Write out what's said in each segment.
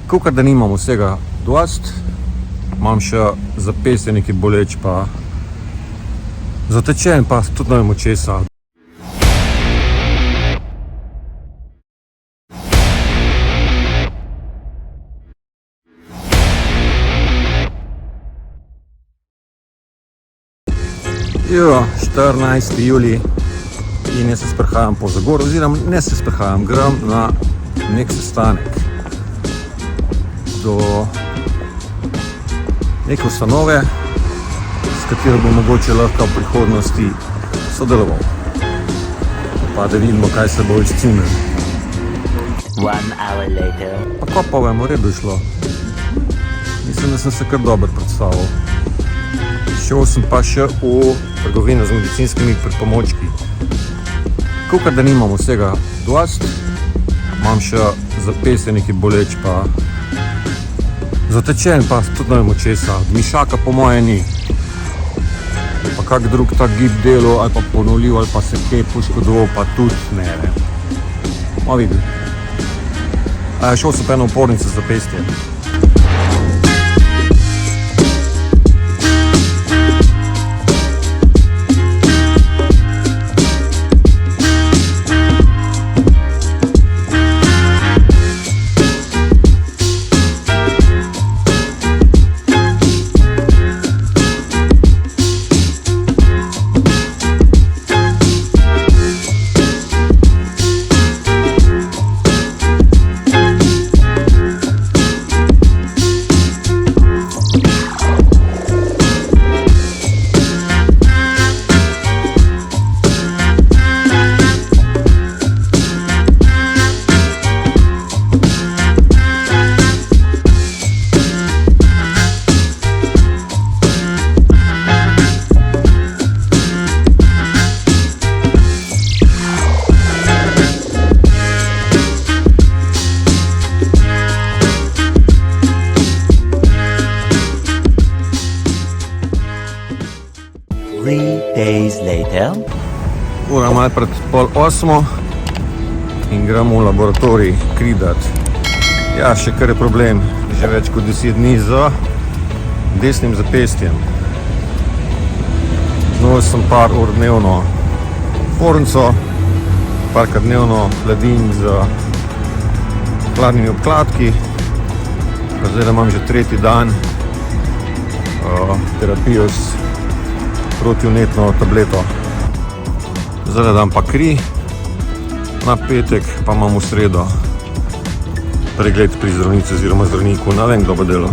Kakor da nimam vsega dost, imam še zapestje nekaj boleč, pa zatečen, pa tudi ne vem od česa. Jo, 14. julij in jaz se sprehajam po Zagorju, oziroma ne se sprehajam, grem na nek sestanek do neke ustanove, s katero bo mogoče lahko v prihodnosti sodeloval. Pa da vidimo, kaj se bo izcimil. 1 hour later. Pa ko pa vem, v redu je šlo. Mislim, da sem se kar dobro predstavil. Šel sem pa še v trgovino z medicinskimi pripomočki. Kakor da nimam vsega dost, imam še zapestje nekaj boleč, pa zatečen, pa tudi ne vem od česa. Mišaka po moje ni. Pa kak drug tak gib delo, ali pa ponovljiv, ali pa se kaj poškodoval, pa tudi ne vem. Ma vidi. Šel sem pa eno opornico za zapestje. Ura malo pred 7:30 in gremo v laboratorij kri dat. Ja, še kar je problem, že več kot 10 dni z desnim zapestjem. Znal sem par ur dnevno pornico, parkrat dnevno hladin z hladnimi obkladki, pa zdaj imam že 3. dan terapijo s protivnetno tableto. Zdaj dam pa kri, na petek pa imam v sredo pregled pri zdravnici oziroma zdravniku, ne vem, kdo bo delal.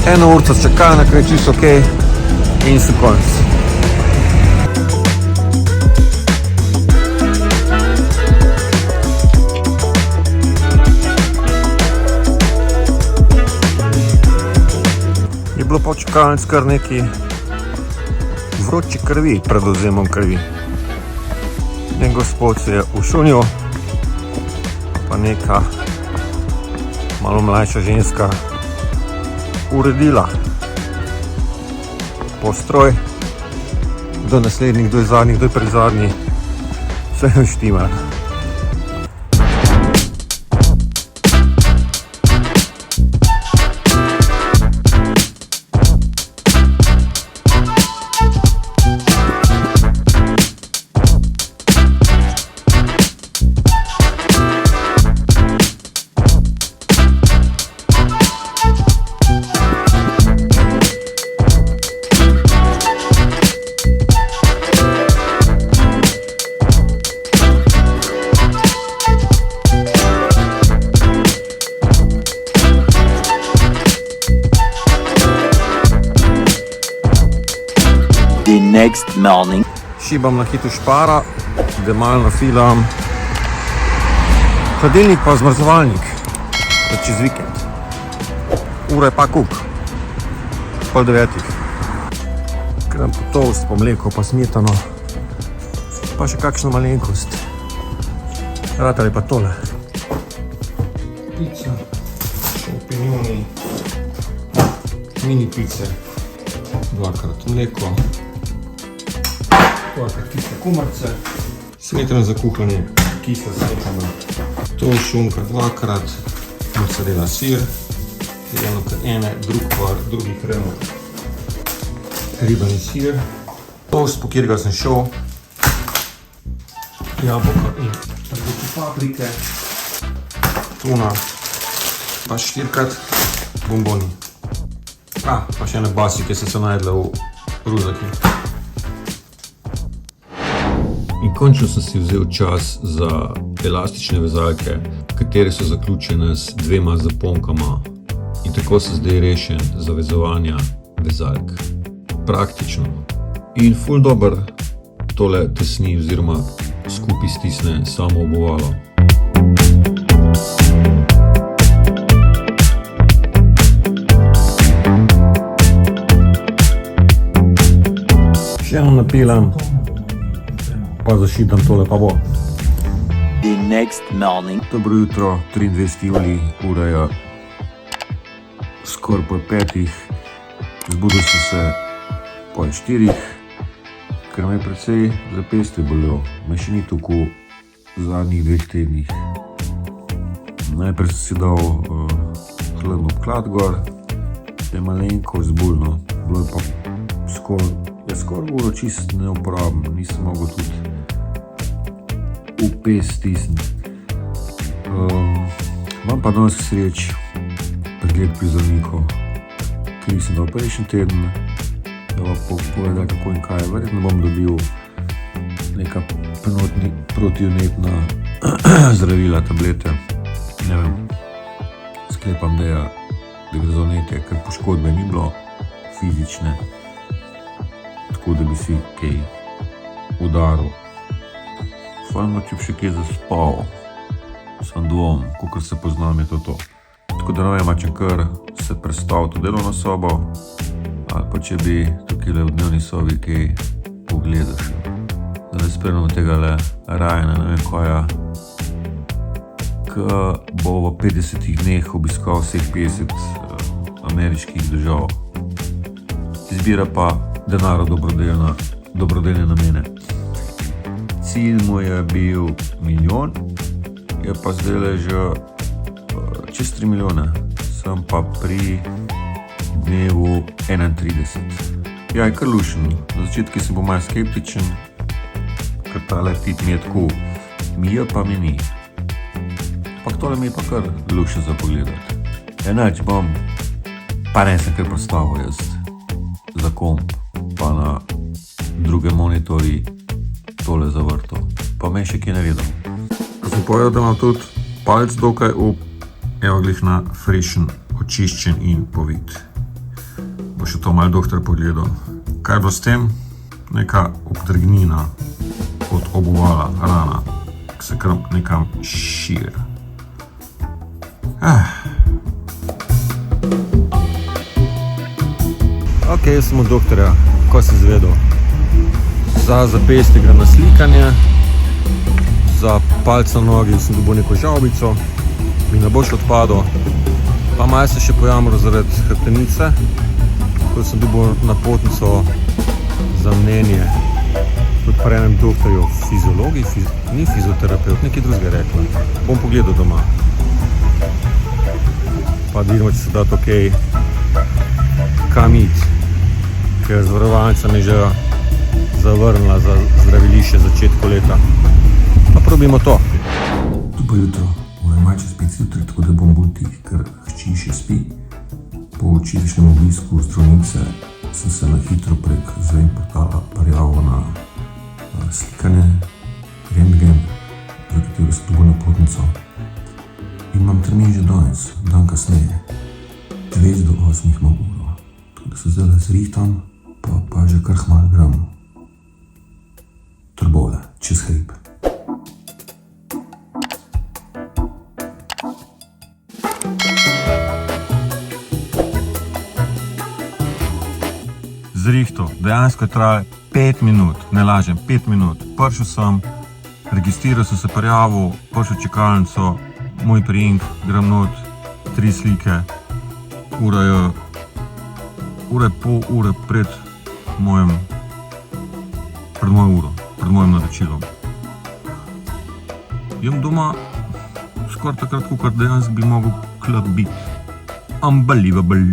Eno urco čakalna, kaj je čisto okej, in se konec. Je bilo pa v čakalnici kar neki vroči krvi pred odvzemom krvi. En gospod se je ušunil, pa neka malo mlajša ženska uredila postroj, kdo naslednji, kdo je zadnji, kdo je predzadnji, vse ne štima. next morning. Šibam na hitro špara, da malo nafilam. Hladilnik pa zmrzovalnik, da čez vikend. Ura je pa kuk, 8:30. Grem po toast, po mleko, pa smetano, pa še kakšno malenkost. Ratali pa tole. Pica, šampinjoni, mini pice, 2x mleko, 2x kisle kumarice, smetana za kuhanje, kisla smetana, toast šunka 2x, mozzarella sir, eno ter ene, drugi kremo, ribani sir, toast, po katerega sem šel, jabolka in rdeče paprike, tuna, pa 4x bomboni. Pa še ene basi, ki so se najdle v ruzaki. In končno sem si vzel čas za elastične vezalke, katere so zaključene z 2 zaponkama. In tako sem zdaj rešen za vezovanja vezalk. Praktično. In ful dober tole tesni oziroma skupaj stisne samo obuvalo. Še eno napilam, pa zašitam tole pa bo. The next morning. Dobro jutro, 23. julij, ura je skoraj po 5. Zbudil sem se po 4, ker me je precej zapestje bolelo. Me še ni tako v zadnjih 2 tednih. Najprej sem si dal hladno obklad gor, da je malenko zbulno. Bilo je pa skoraj uro čist neuporabno, nisem mogel tudi v pes stisniti. Imam pa danes sreč pregled pri zdravniku, ker nisem dal prejšnji teden, da vam povedal kako in kaj. Verjetno bom dobil neka protivnetna zdravila, tablete. Ne vem, sklepam, da gre za nekaj, ker poškodbe ni bilo fizične, tako da bi si kaj udaril. Fajn, če bi še kaj zaspal, sem dvom, kakor se poznam, je to. Tako da ne vem, če kar se predstavil to delovno sobo, ali pa če bi tukaj v dnevni sobi kaj pogledaš. Da ne spremljamo tega le Ryana, ne vem koja, ki bo v 50 dneh obiskal vseh 50 ameriških držav. Izbira pa denar v dobrodelne namene. Cilj mu je bil 1 milijon, je pa zdaj že čez 3 milijone. Sem pa pri dnevu 31. Ja, je kar lušen. Na začetku sem bil malo skeptičen, ker tale fit mi je tako, mi je pa mi ni. Ampak tole mi je pa kar lušen za pogledati. Enač bom, pa ne sem kar predstavil jaz za komp, pa na druge monitorji tole zavrto. Pa me še kaj naredil. Ko sem povedal, da imam tudi palec dokaj evo glih na frešen, očiščen in povit. Bo še to malo doktor pogledal. Kaj bo s tem? Neka obdrgnina od obuvala, rana, ki se kar nekam širi. Ok, jaz sem od doktorja, ko sem izvedel. Za zapestje grem na slikanje, za palce na nogi sem dobil neko žavbico, mi ne bo še odpadel, pa malo se še pojamral zaradi hrbtenice, ko sem dobil napotnico za mnenje tudi pri enem doktorju, fiziologi, ni fizioterapeut, nekaj drugega rekla. Bom pogledal doma. Pa da vidimo, če se da to kaj kam iti, ker zavarovalnica mi že zavrnila za zdravilišče začetku leta. Pa probimo to. Dobro jutro, ura je čez 5 zjutraj, tako da bom bolj tih, ker hči še spi. Po včerajšnjem obisku zdravnice sem se na hitro prek zvem portala prijavil na slikanje, rentgen, za katero sem dobil napotnico. In imam termin že danes, dan kasneje. 9 do 8 imam uro. Tako da se zdaj zrihtam, pa že kar hmal grem Trbovlje, čez hrib. Zrihto, dejansko je trajalo 5 minut, ne lažem, 5 minut. Prišel sem, registriral sem se, prijavil, prišel v čakalnico, moj priimek, grem not, 3 slike, ura je pol ure pred mojo uro, pred mojim naročilom. Jem doma skoraj takrat, kakor dejansko bi mogel klub biti. Unbelievable.